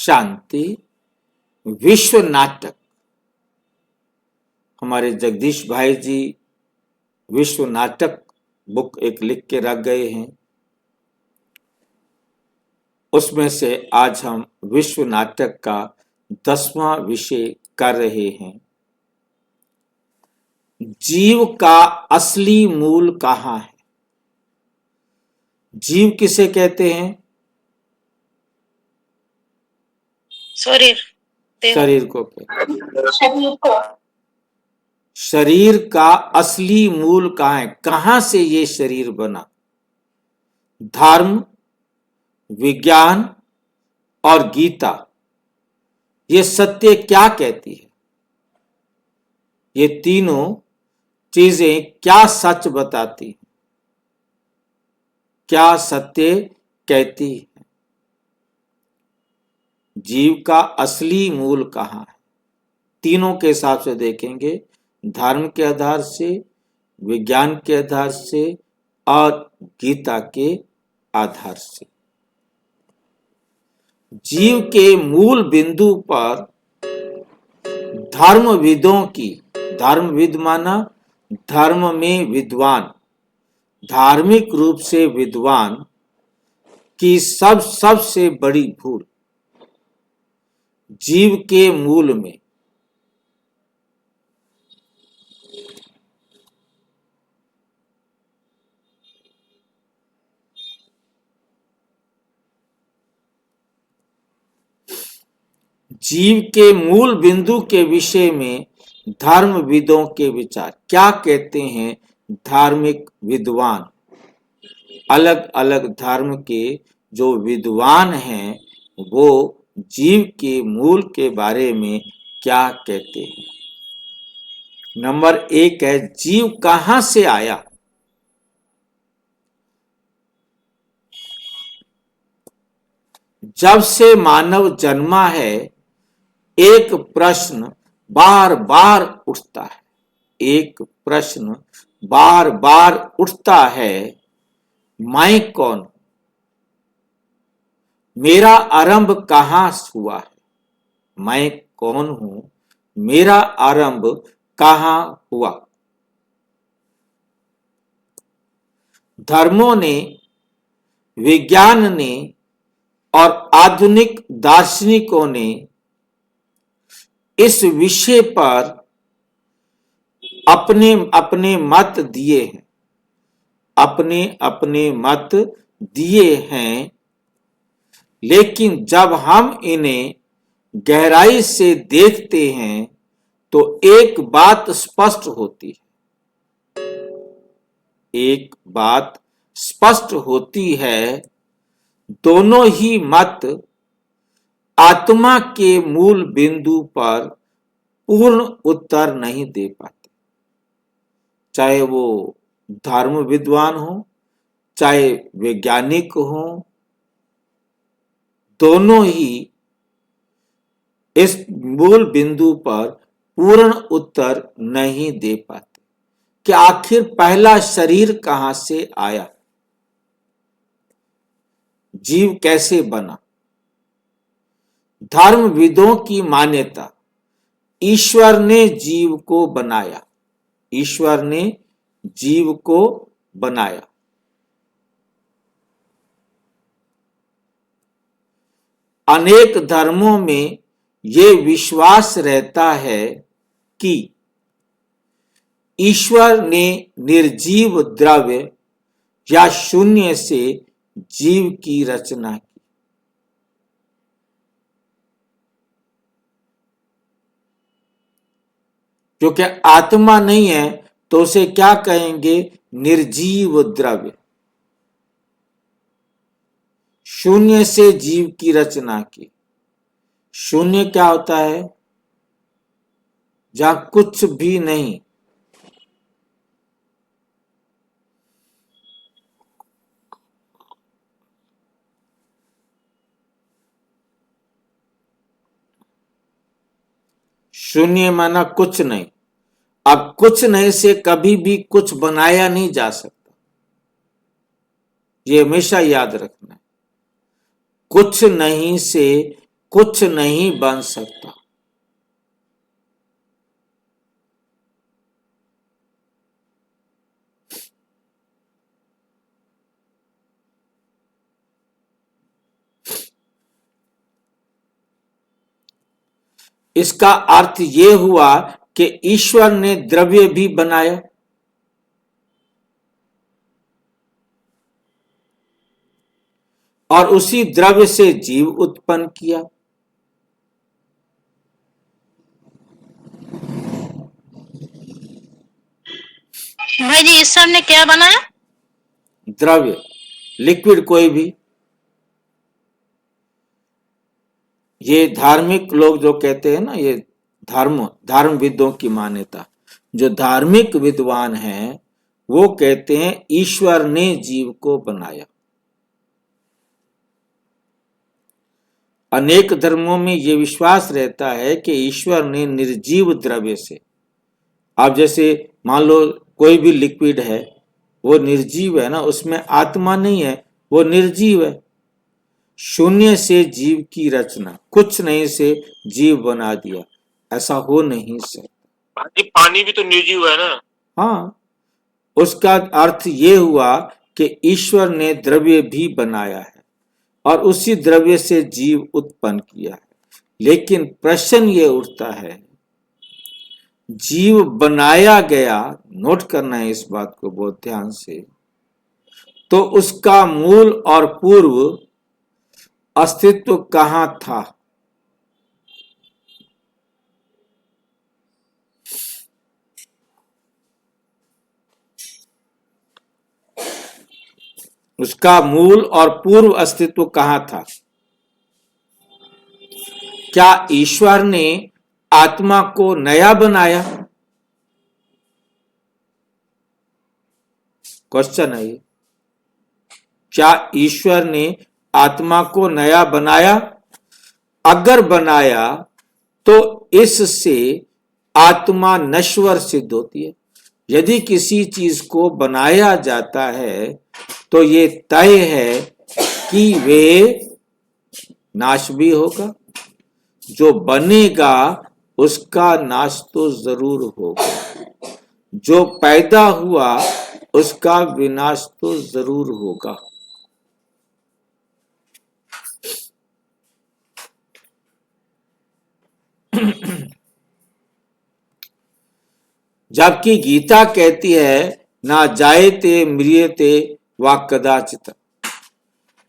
शांति विश्व नाटक। हमारे जगदीश भाई जी विश्व नाटक बुक एक लिख के रख गए हैं। उसमें से आज हम विश्व नाटक का 10वां विषय कर रहे हैं। जीव का असली मूल कहाँ है? जीव किसे कहते हैं? शरीर को कहते हैं। शरीर का असली मूल कहाँ है? कहाँ से ये शरीर बना? धर्म, विज्ञान और गीता ये सत्य क्या कहती है? ये तीनों चीजें क्या सच बताती हैं? क्या सत्य कहती है? जीव का असली मूल कहाँ है? तीनों के हिसाब से देखेंगे, धर्म के आधार से, विज्ञान के आधार से और गीता के आधार से। जीव के मूल बिंदु पर धर्मविदों की, धर्मविद माना धर्म में विद्वान, धार्मिक रूप से विद्वान की सबसे बड़ी भूल जीव के मूल में जीव के मूल बिंदु के विषय में धर्मविदों के विचार क्या कहते हैं? धार्मिक विद्वान, अलग अलग धर्म के जो विद्वान हैं वो जीव के मूल के बारे में क्या कहते हैं? नंबर 1 है, जीव कहां से आया? जब से मानव जन्मा है एक प्रश्न बार बार उठता है, एक प्रश्न बार बार उठता है, मैं कौन हूं? मेरा आरंभ कहां हुआ है? मैं कौन हूं? मेरा आरंभ कहां हुआ? धर्मों ने, विज्ञान ने और आधुनिक दार्शनिकों ने इस विषय पर अपने अपने मत दिए हैं, अपने अपने मत दिए हैं, लेकिन जब हम इन्हें गहराई से देखते हैं तो एक बात स्पष्ट होती है, एक बात स्पष्ट होती है, दोनों ही मत आत्मा के मूल बिंदु पर पूर्ण उत्तर नहीं दे पाते। चाहे वो धर्म विद्वान हो, चाहे वैज्ञानिक हो, दोनों ही इस मूल बिंदु पर पूर्ण उत्तर नहीं दे पाते कि आखिर पहला शरीर कहां से आया, जीव कैसे बना। धर्मविदों की मान्यता, ईश्वर ने जीव को बनाया, ईश्वर ने जीव को बनाया। अनेक धर्मों में ये विश्वास रहता है कि ईश्वर ने निर्जीव द्रव्य या शून्य से जीव की रचना की। क्योंकि आत्मा नहीं है तो उसे क्या कहेंगे? निर्जीव द्रव्य। शून्य से जीव की रचना की। शून्य क्या होता है? जहां कुछ भी नहीं, शून्य माना कुछ नहीं। अब कुछ नहीं से कभी भी कुछ बनाया नहीं जा सकता, ये हमेशा याद रखना है। कुछ नहीं से कुछ नहीं बन सकता। इसका अर्थ ये हुआ कि ईश्वर ने द्रव्य भी बनाया और उसी द्रव्य से जीव उत्पन्न किया। भाई जी ईश्वर ने क्या बनाया? द्रव्य, लिक्विड कोई भी। ये धार्मिक लोग जो कहते हैं ना, ये धर्मविदों की मान्यता, जो धार्मिक विद्वान हैं वो कहते हैं ईश्वर ने जीव को बनाया। अनेक धर्मों में ये विश्वास रहता है कि ईश्वर ने निर्जीव द्रव्य से, आप जैसे मान लो कोई भी लिक्विड है वो निर्जीव है ना, उसमें आत्मा नहीं है, वो निर्जीव है। शून्य से जीव की रचना, कुछ नहीं से जीव बना दिया, ऐसा हो नहीं सकता। पानी भी तो निर्जीव है ना। हाँ, उसका अर्थ ये हुआ कि ईश्वर ने द्रव्य भी बनाया है और उसी द्रव्य से जीव उत्पन्न किया है। लेकिन प्रश्न ये उठता है, जीव बनाया गया, नोट करना है इस बात को बहुत ध्यान से, तो उसका मूल और पूर्व अस्तित्व कहां था? उसका मूल और पूर्व अस्तित्व कहां था? क्या ईश्वर ने आत्मा को नया बनाया? क्वेश्चन है ये। क्या ईश्वर ने आत्मा को नया बनाया? अगर बनाया तो इससे आत्मा नश्वर सिद्ध होती है। यदि किसी चीज को बनाया जाता है तो ये तय है कि वे नाश भी होगा। जो बनेगा उसका नाश तो जरूर होगा, जो पैदा हुआ उसका विनाश तो जरूर होगा। जबकि गीता कहती है ना जायते म्रियते वा कदाचित,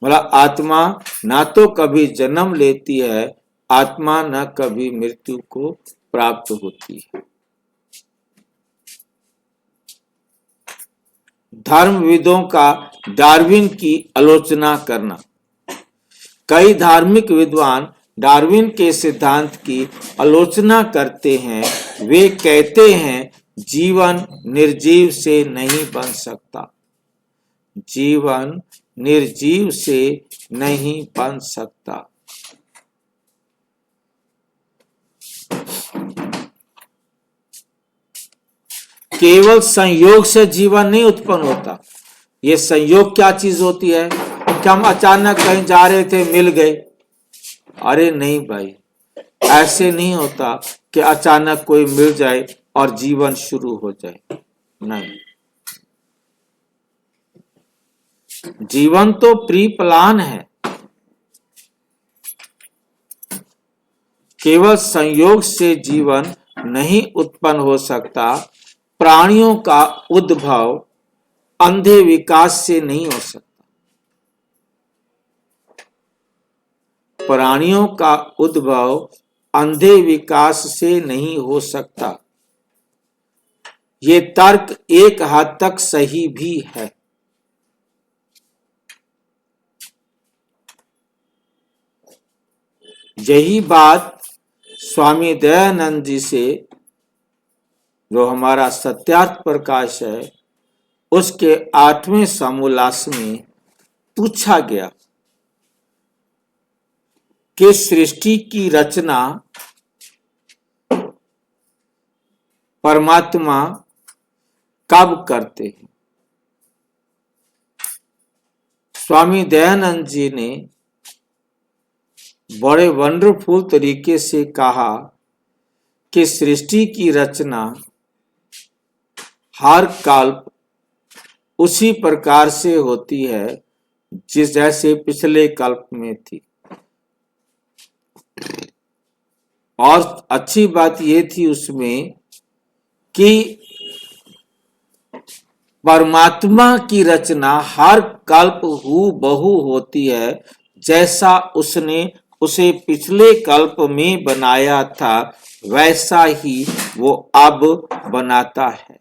मतलब आत्मा ना तो कभी जन्म लेती है, आत्मा न कभी मृत्यु को प्राप्त होती है। धर्मविदों का डार्विन की आलोचना करना। कई धार्मिक विद्वान डार्विन के सिद्धांत की आलोचना करते हैं। वे कहते हैं जीवन निर्जीव से नहीं बन सकता, जीवन निर्जीव से नहीं बन सकता। केवल संयोग से जीवन नहीं उत्पन्न होता। ये संयोग क्या चीज होती है कि हम अचानक कहीं जा रहे थे, मिल गए? अरे नहीं भाई, ऐसे नहीं होता कि अचानक कोई मिल जाए और जीवन शुरू हो जाए, नहीं। जीवन तो प्री प्लान है। केवल संयोग से जीवन नहीं उत्पन्न हो सकता। प्राणियों का उद्भव अंधे विकास से नहीं हो सकता। प्राणियों का उद्भव अंधे विकास से नहीं हो सकता। ये तर्क एक हद तक सही भी है। यही बात स्वामी दयानंद जी से, जो हमारा सत्यार्थ प्रकाश है, उसके 8वें समोल्लास में पूछा गया कि सृष्टि की रचना परमात्मा कब करते हैं। स्वामी दयानंद जी ने बड़े वंडरफुल तरीके से कहा कि सृष्टि की रचना हर कल्प उसी प्रकार से होती है जिस जैसे पिछले कल्प में थी। और अच्छी बात यह थी उसमें कि परमात्मा की रचना हर कल्प हूबहू होती है जैसा उसने उसे पिछले कल्प में बनाया था वैसा ही वो अब बनाता है।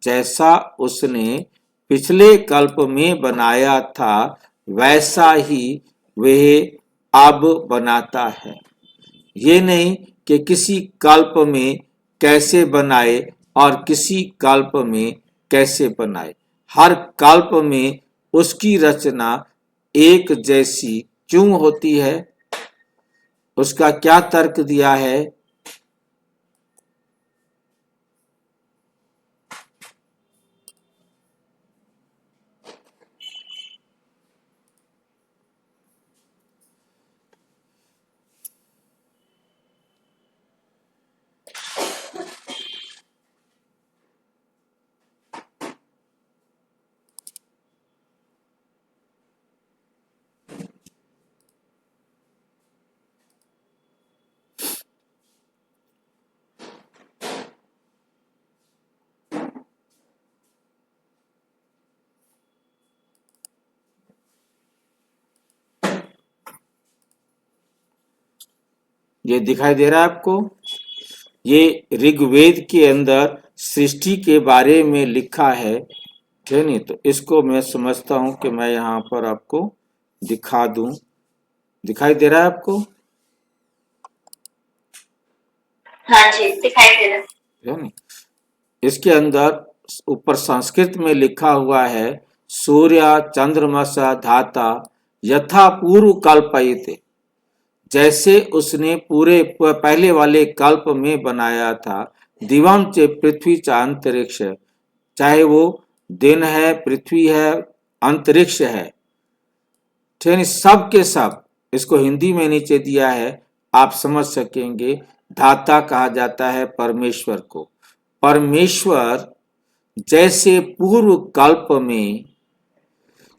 जैसा उसने पिछले कल्प में बनाया था वैसा ही वह अब बनाता है। ये नहीं कि किसी कल्प में कैसे बनाए और किसी कल्प में कैसे बनाए। हर कल्प में उसकी रचना एक जैसी क्यों होती है, उसका क्या तर्क दिया है? ये दिखाई दे रहा है आपको? ये ऋग्वेद के अंदर सृष्टि के बारे में लिखा है, ठीक नहीं? तो इसको मैं समझता हूं कि मैं यहाँ पर आपको दिखा दूं। दिखाई दे रहा है आपको? हाँ जी, दिखाई दे रहा है। है नहीं? इसके अंदर ऊपर संस्कृत में लिखा हुआ है, सूर्य चंद्रमस धाता यथा पूर्व कल्पयते। जैसे उसने पूरे पहले वाले कल्प में बनाया था। दिवम च पृथ्वी च अंतरिक्ष, चाहे वो दिन है, पृथ्वी है, अंतरिक्ष है, ठीक, सब के सब। इसको हिंदी में नीचे दिया है, आप समझ सकेंगे। धाता कहा जाता है परमेश्वर को। परमेश्वर जैसे पूर्व कल्प में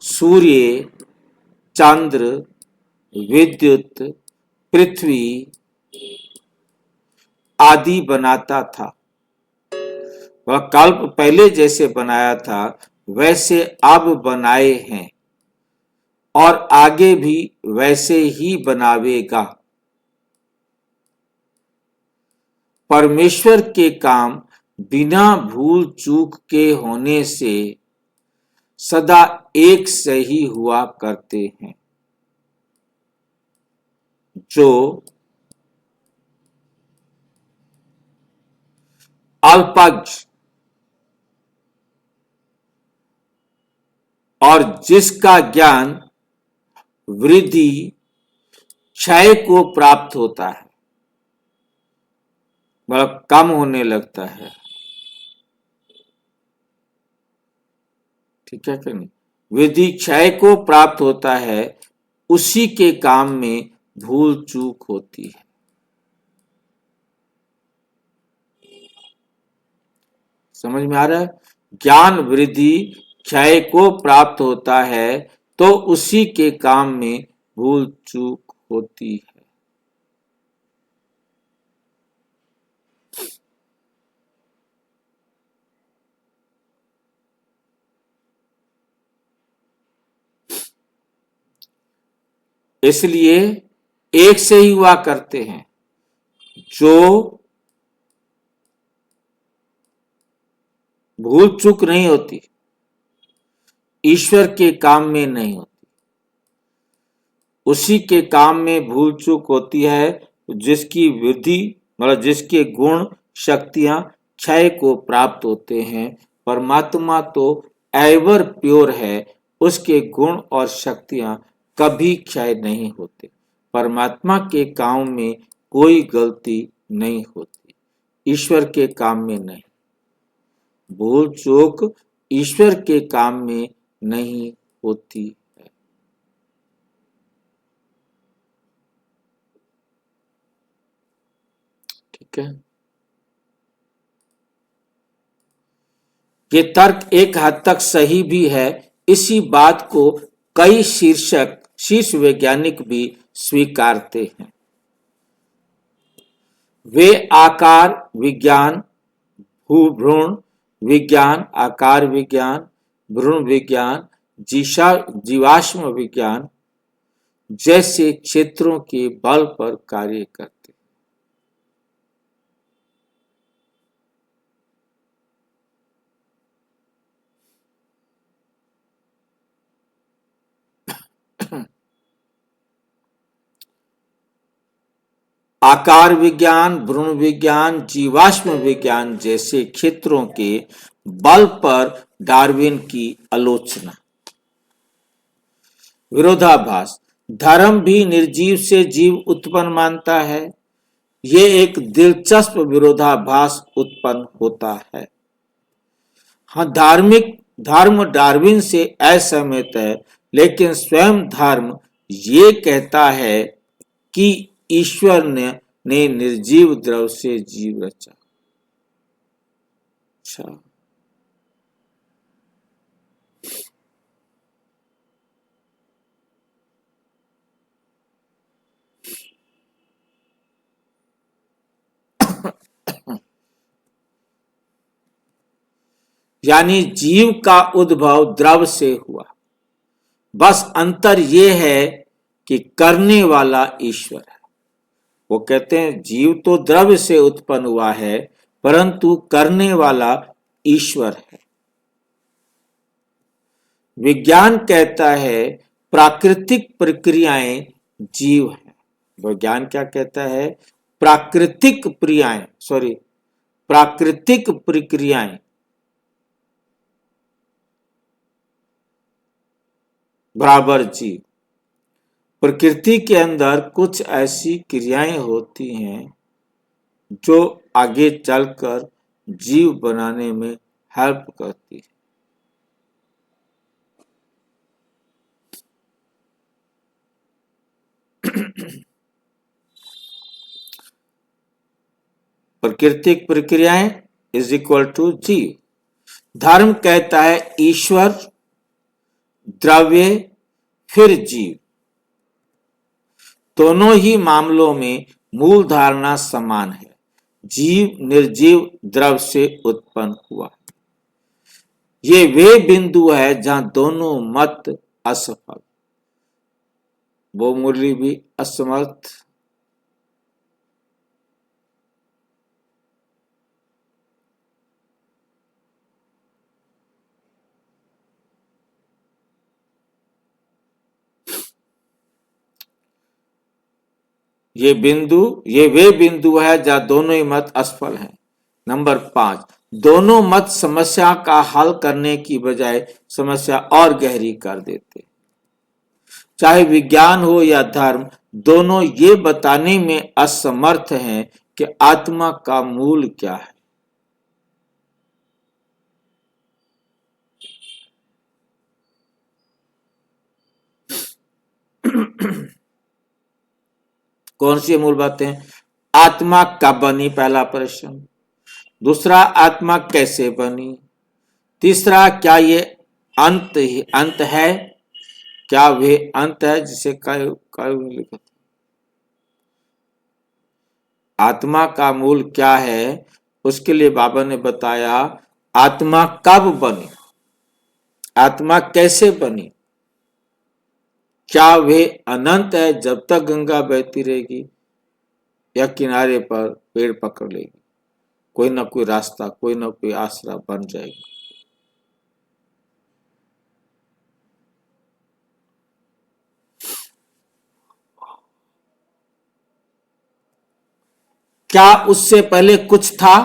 सूर्य, चंद्र, विद्युत, पृथ्वी आदि बनाता था, वह कल्प पहले जैसे बनाया था वैसे अब बनाए हैं और आगे भी वैसे ही बनावेगा। परमेश्वर के काम बिना भूल चूक के होने से सदा एक से ही हुआ करते हैं। जो अल्पज्ञ और जिसका ज्ञान वृद्धि क्षय को प्राप्त होता है, मतलब कम होने लगता है, ठीक है कि नहीं? वृद्धि क्षय को प्राप्त होता है, उसी के काम में भूल चूक होती है। समझ में आ रहा है? ज्ञान वृद्धि क्षय को प्राप्त होता है तो उसी के काम में भूल चूक होती है। इसलिए एक से ही हुआ करते हैं। जो भूल चूक नहीं होती, ईश्वर के काम में नहीं होती। उसी के काम में भूल चूक होती है जिसकी वृद्धि, मतलब जिसके गुण शक्तियां क्षय को प्राप्त होते हैं। परमात्मा तो एवर प्योर है, उसके गुण और शक्तियां कभी क्षय नहीं होते। परमात्मा के काम में कोई गलती नहीं होती, ईश्वर के काम में नहीं। भूल चूक ईश्वर के काम में नहीं होती है। ठीक है। ये तर्क एक हद तक सही भी है। इसी बात को कई शीर्ष वैज्ञानिक भी स्वीकारते हैं। वे आकार विज्ञान, भ्रूण विज्ञान, आकार विज्ञान, भ्रूण विज्ञान, जीवाश्म विज्ञान जैसे क्षेत्रों के बल पर कार्य करते हैं। आकार विज्ञान, भ्रूण विज्ञान, जीवाश्म विज्ञान जैसे क्षेत्रों के बल पर डार्विन की आलोचना। विरोधाभास। धर्म भी निर्जीव से जीव उत्पन्न मानता है। ये एक दिलचस्प विरोधाभास उत्पन्न होता है। हाँ, धर्म डार्विन से असहमत है, लेकिन स्वयं धर्म ये कहता है कि ईश्वर ने निर्जीव द्रव से जीव रचा। अच्छा, यानी जीव का उद्भव द्रव से हुआ। बस अंतर यह है कि करने वाला ईश्वर है। वो कहते हैं जीव तो द्रव से उत्पन्न हुआ है, परंतु करने वाला ईश्वर है। विज्ञान कहता है प्राकृतिक प्रक्रियाएं जीव है। विज्ञान क्या कहता है? प्राकृतिक प्रक्रियाएं बराबर जीव। प्रकृति के अंदर कुछ ऐसी क्रियाएं होती हैं जो आगे चलकर जीव बनाने में हेल्प करती है। प्राकृतिक प्रक्रियाएं इज इक्वल टू जीव। धर्म कहता है ईश्वर, द्रव्य, फिर जीव। दोनों ही मामलों में मूल धारणा समान है। जीव निर्जीव द्रव से उत्पन्न हुआ। ये वे बिंदु है जहां दोनों मत असफल। वो मुरली भी असमर्थ। ये वे बिंदु है जहां दोनों ही मत असफल हैं। नंबर 5, दोनों मत समस्या का हल करने की बजाय समस्या और गहरी कर देते। चाहे विज्ञान हो या धर्म, दोनों ये बताने में असमर्थ हैं कि आत्मा का मूल क्या है। कौन सी मूल बातें? आत्मा कब बनी, पहला प्रश्न। दूसरा, आत्मा कैसे बनी। तीसरा, क्या ये अंत है? क्या वे अंत है जिसे लिखा? आत्मा का मूल क्या है? उसके लिए बाबा ने बताया आत्मा कब बनी, आत्मा कैसे बनी, क्या वे अनंत है जब तक गंगा बहती रहेगी, या किनारे पर पेड़ पकड़ लेगी, कोई ना कोई रास्ता, कोई ना कोई आसरा बन जाएगा। क्या उससे पहले कुछ था?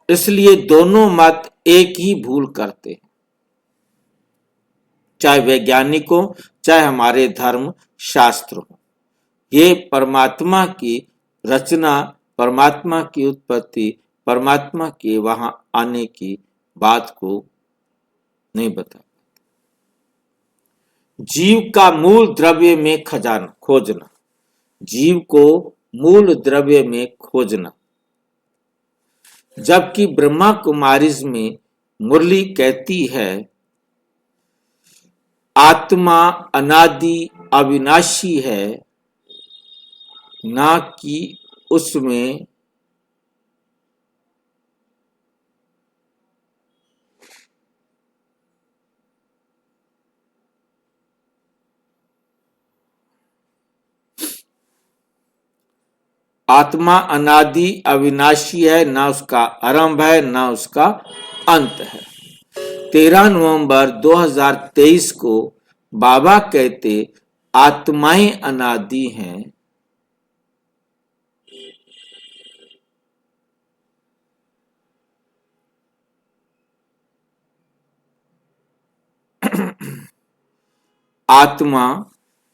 इसलिए दोनों मत एक ही भूल करते हैं, चाहे वैज्ञानिक हो, चाहे हमारे धर्म शास्त्र हो। ये परमात्मा की रचना, परमात्मा की उत्पत्ति, परमात्मा के वहां आने की बात को नहीं बता। जीव का मूल द्रव्य में खजाना खोजना। जीव को मूल द्रव्य में खोजना। जबकि ब्रह्मा कुमारीज में मुरली कहती है आत्मा अनादि अविनाशी है, ना कि उसमें आत्मा अनादि अविनाशी है, ना उसका आरंभ है ना उसका अंत है। 13 नवंबर 2023 को बाबा कहते आत्माएं अनादि हैं, आत्मा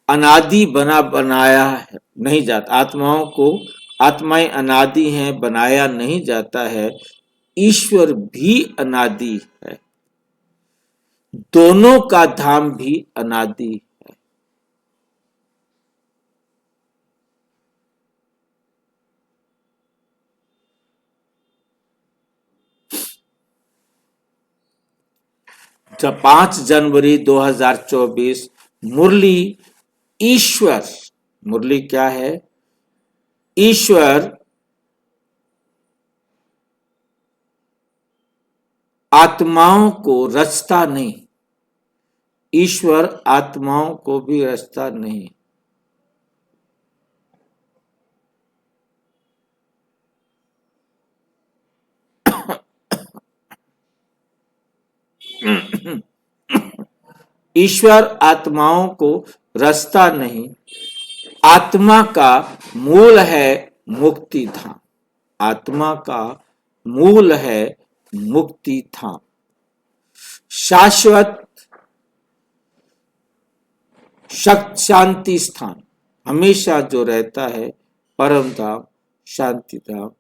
अनादि बनाया नहीं जाता, आत्माओं को आत्माएं अनादि हैं, बनाया नहीं जाता है। ईश्वर भी अनादि है, दोनों का धाम भी अनादि है। जब 5 जनवरी 2024 मुरली ईश्वर, मुरली क्या है? ईश्वर आत्माओं को रचता नहीं, ईश्वर आत्माओं को भी रचता नहीं। ईश्वर आत्माओं को रचता नहीं। आत्मा का मूल है मुक्ति धाम, आत्मा का मूल है मुक्ति धाम, शाश्वत शांति स्थान, हमेशा जो रहता है, परम धाम, शांति धाम।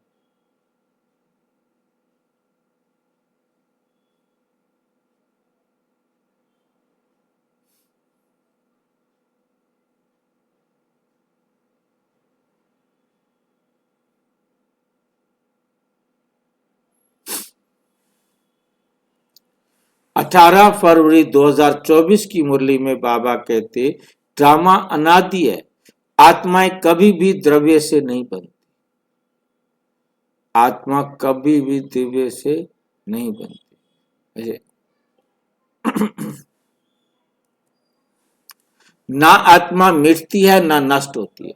अठारह फरवरी 2024 की मुरली में बाबा कहते ड्रामा अनादि है, आत्माएं कभी भी द्रव्य से नहीं बनती, आत्मा कभी भी द्रव्य से नहीं बनती। ना आत्मा मिटती है ना नष्ट होती है,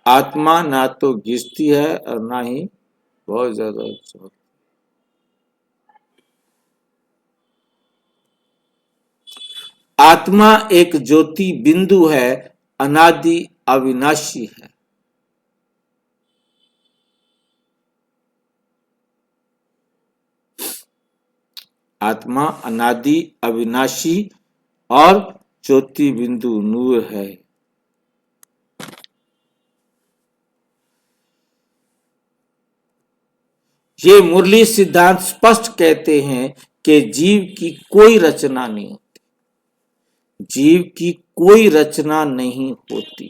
आत्मा ना तो घिसती है और ना ही बहुत ज्यादा। आत्मा एक ज्योति बिंदु है, अनादि अविनाशी है। आत्मा अनादि अविनाशी और ज्योति बिंदु नूर है। ये मुरली सिद्धांत स्पष्ट कहते हैं कि जीव की कोई रचना नहीं होती, जीव की कोई रचना नहीं होती।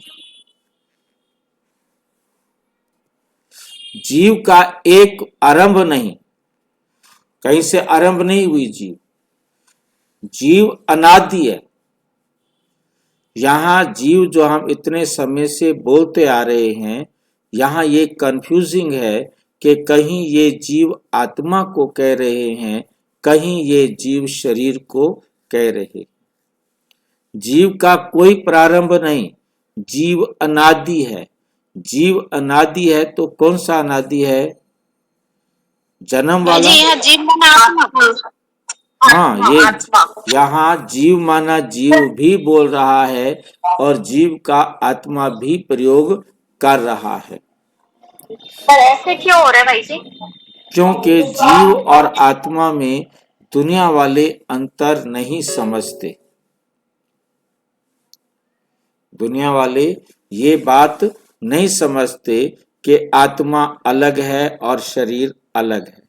जीव का एक आरंभ नहीं, कहीं से आरंभ नहीं हुई जीव, जीव अनादि है। यहां जीव जो हम इतने समय से बोलते आ रहे हैं, यहां ये कंफ्यूजिंग है कि कहीं ये जीव आत्मा को कह रहे हैं, कहीं ये जीव शरीर को कह रहे। जीव का कोई प्रारंभ नहीं, जीव अनादि है। जीव अनादि है तो कौन सा अनादि है? जन्म वाला। जीव माना आत्मा। हाँ, ये यहाँ जीव माना जीव भी बोल रहा है और जीव का आत्मा भी प्रयोग कर रहा है। पर ऐसे क्यों हो रहा है भाई जी? क्योंकि जीव और आत्मा में दुनिया वाले अंतर नहीं समझते। दुनिया वाले ये बात नहीं समझते कि आत्मा अलग है और शरीर अलग है,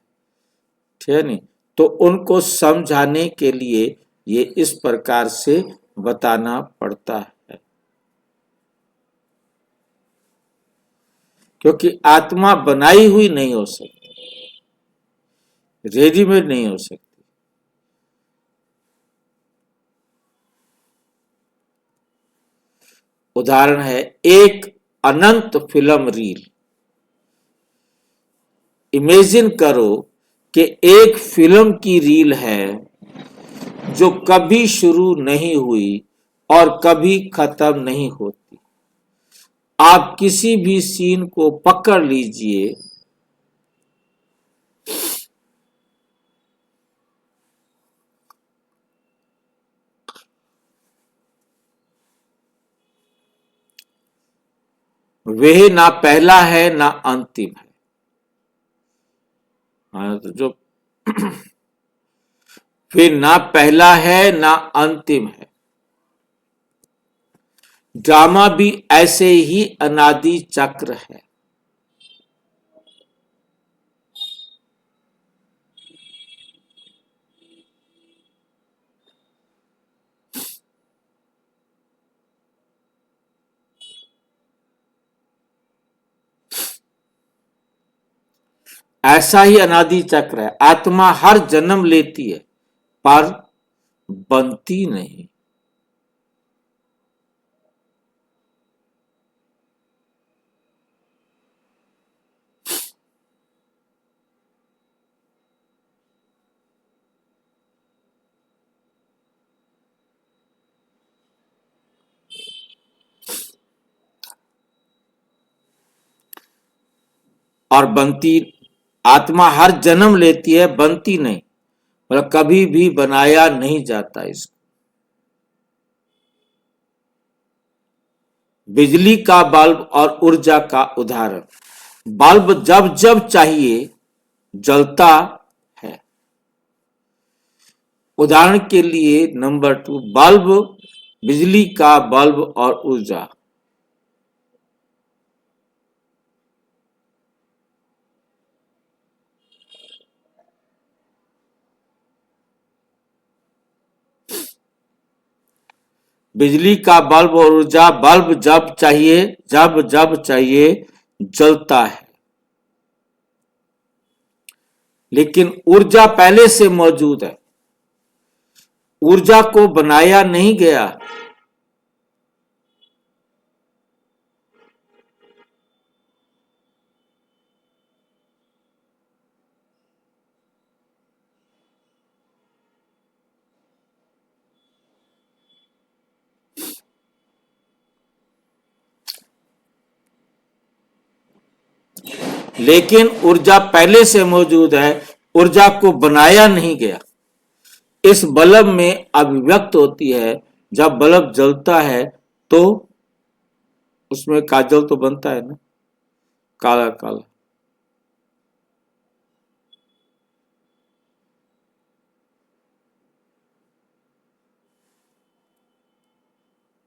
ठीक है नहीं? तो उनको समझाने के लिए ये इस प्रकार से बताना पड़ता है। क्योंकि आत्मा बनाई हुई नहीं हो सकती, रेडीमेड नहीं हो सकती। उदाहरण है एक अनंत फिल्म रील। इमेजिन करो कि एक फिल्म की रील है जो कभी शुरू नहीं हुई और कभी खत्म नहीं होती। आप किसी भी सीन को पकड़ लीजिए, वह ना पहला है ना अंतिम है। हाँ, तो जो फिर ना पहला है ना अंतिम है। ड्रामा भी ऐसे ही अनादि चक्र है। ऐसा ही अनादि चक्र है। आत्मा हर जन्म लेती है पर बनती नहीं। और बनती, आत्मा हर जन्म लेती है, बनती नहीं, मतलब कभी भी बनाया नहीं जाता इसको। बिजली का बल्ब और ऊर्जा का उदाहरण। बल्ब जब जब चाहिए जलता है। उदाहरण के लिए नंबर 2, बल्ब, बिजली का बल्ब और ऊर्जा। बिजली का बल्ब और ऊर्जा। बल्ब जब चाहिए, जब जब चाहिए जलता है, लेकिन ऊर्जा पहले से मौजूद है। ऊर्जा को बनाया नहीं गया। लेकिन ऊर्जा पहले से मौजूद है, ऊर्जा को बनाया नहीं गया। इस बल्ब में अभिव्यक्त होती है। जब बल्ब जलता है तो उसमें काजल तो बनता है ना, काला काला।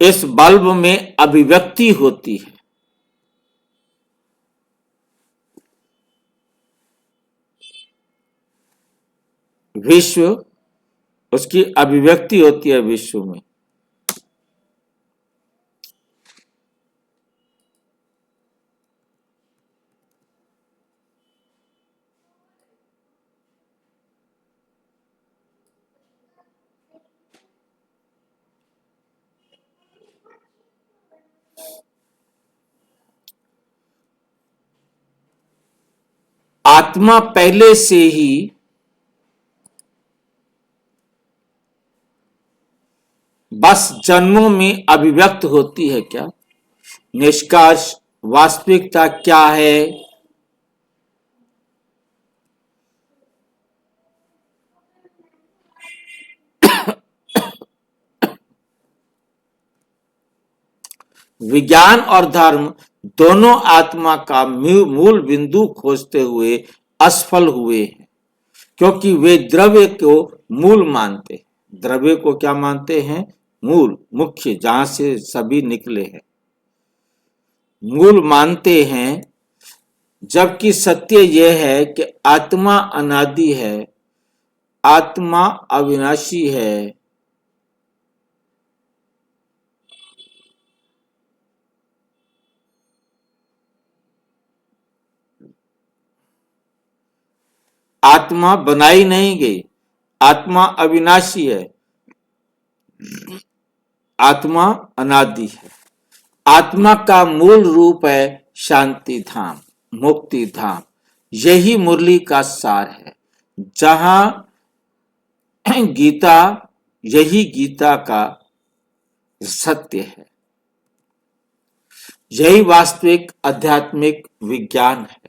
इस बल्ब में अभिव्यक्ति होती है। विश्व, उसकी अभिव्यक्ति होती है विश्व में। आत्मा पहले से ही बस जन्मों में अभिव्यक्त होती है क्या? निष्कर्ष, वास्तविकता क्या है? विज्ञान और धर्म दोनों आत्मा का मूल बिंदु खोजते हुए असफल हुए हैं, क्योंकि वे द्रव्य को मूल मानते हैं। द्रव्य को क्या मानते हैं? मूल, मुख्य, जहां से सभी निकले हैं, मूल मानते हैं। जबकि सत्य यह है कि आत्मा अनादि है, आत्मा अविनाशी है। आत्मा बनाई नहीं गई, आत्मा अविनाशी है, आत्मा अनादि है। आत्मा का मूल रूप है शांति धाम, मुक्ति धाम। यही मुरली का सार है। जहां गीता, यही गीता का सत्य है। यही वास्तविक आध्यात्मिक विज्ञान है।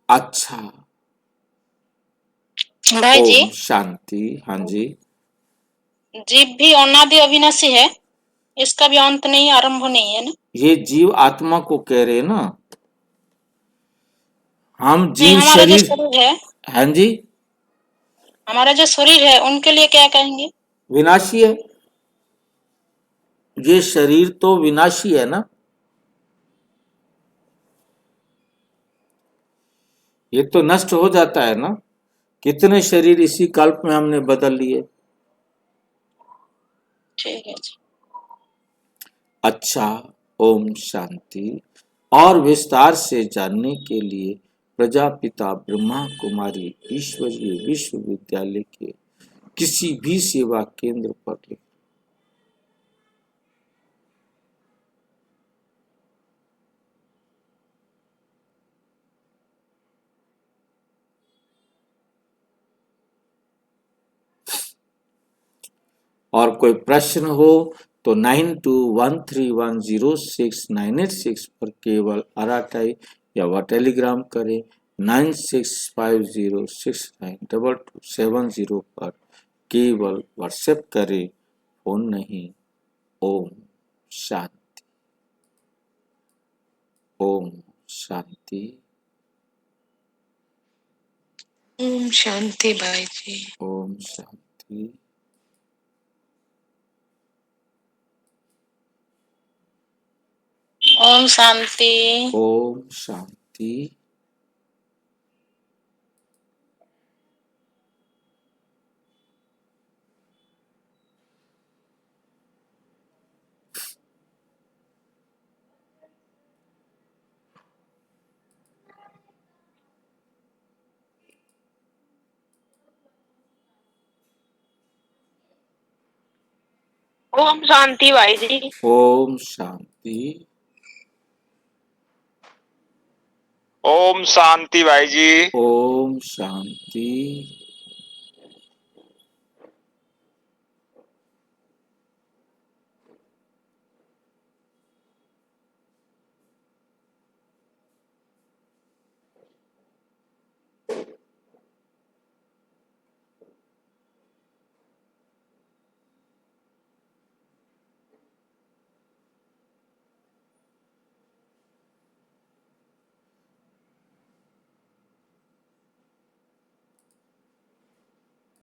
अच्छा, भाई जी, ओम शांति। हाँ जी, जीव भी अनादि अविनाशी है, इसका भी अंत नहीं आरंभ नहीं है ना? ये जीव आत्मा को कह रहे हैं ना। हम नहीं, जीव हमारा जो शरीर, शरीर है, हाँ जी, हमारा जो शरीर है उनके लिए क्या कहेंगे? विनाशी है। ये शरीर तो विनाशी है ना, ये तो नष्ट हो जाता है ना। कितने शरीर इसी कल्प में हमने बदल लिए। ठीक है जी। अच्छा, ओम शांति। और विस्तार से जानने के लिए प्रजापिता ब्रह्मा कुमारी ईश्वरीय विश्वविद्यालय के किसी भी सेवा केंद्र पर लिखें। और कोई प्रश्न हो तो 9213106986 पर केवल आरआरटी या टेलीग्राम करें। 9650692270 पर केवल व्हाट्सएप करें, फोन नहीं। ओम शांति, ओम शांति, ओम शांति भाई जी। ओम शांति। ओम शांति। ओम शांति। ओम शांति भाई जी। ओम शांति। ओम शांति भाई जी। ओम शांति।